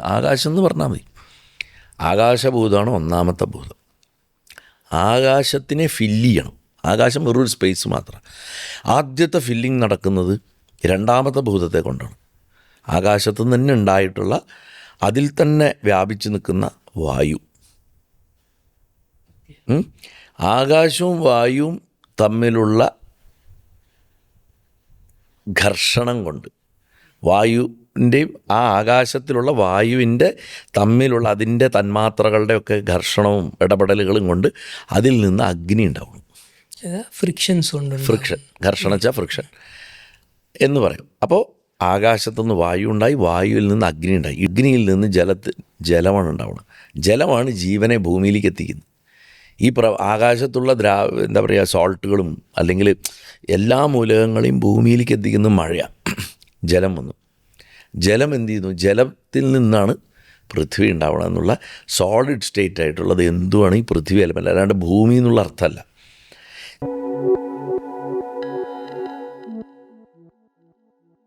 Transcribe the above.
ആകാശം എന്ന് പറഞ്ഞാൽ മതി. ആകാശഭൂതമാണ് ഒന്നാമത്തെ ഭൂതം. ആകാശത്തിനെ ഫില്ല് ചെയ്യണം. ആകാശം വെറൊരു സ്പേസ് മാത്രം. ആദ്യത്തെ ഫില്ലിങ് നടക്കുന്നത് രണ്ടാമത്തെ ഭൂതത്തെ കൊണ്ടാണ്. ആകാശത്തു നിന്ന് തന്നെ ഉണ്ടായിട്ടുള്ള, അതിൽ തന്നെ വ്യാപിച്ചു നിൽക്കുന്ന വായു. ആകാശവും വായുവും തമ്മിലുള്ള ഘർഷണം കൊണ്ട്, വായുവിൻ്റെയും ആ ആകാശത്തിലുള്ള വായുവിൻ്റെ തമ്മിലുള്ള അതിൻ്റെ തന്മാത്രകളുടെയൊക്കെ ഘർഷണവും ഇടപെടലുകളും കൊണ്ട് അതിൽ നിന്ന് അഗ്നി ഉണ്ടാവും. ഫ്രിക്ഷൻസ് ഉണ്ട്. ഫ്രിക്ഷൻ, ഘർഷണം വെച്ചാൽ ഫ്രിക്ഷൻ എന്ന് പറയും. അപ്പോൾ ആകാശത്തുനിന്ന് വായു ഉണ്ടായി, വായുവിൽ നിന്ന് അഗ്നി ഉണ്ടായി, അഗ്നിയിൽ നിന്ന് ജലമാണ് ഉണ്ടാവുന്നത്. ജലമാണ് ജീവനെ ഭൂമിയിലേക്ക് എത്തിക്കുന്നത്. ഈ ആകാശത്തുള്ള എന്താ പറയുക, സോൾട്ടുകളും അല്ലെങ്കിൽ എല്ലാ മൂലകങ്ങളെയും ഭൂമിയിലേക്ക് എത്തിക്കുന്ന മഴയാണ്. ജലം വന്നു. ജലം എന്ത് ചെയ്യുന്നു? ജലത്തിൽ നിന്നാണ് പൃഥ്വി ഉണ്ടാവണം എന്നുള്ള സോളിഡ് സ്റ്റേറ്റ് ആയിട്ടുള്ളത് എന്തുവാണ് ഈ പൃഥ്വി എലമെൻ്റ്, അല്ലാണ്ട് ഭൂമി എന്നുള്ള അർത്ഥമല്ല.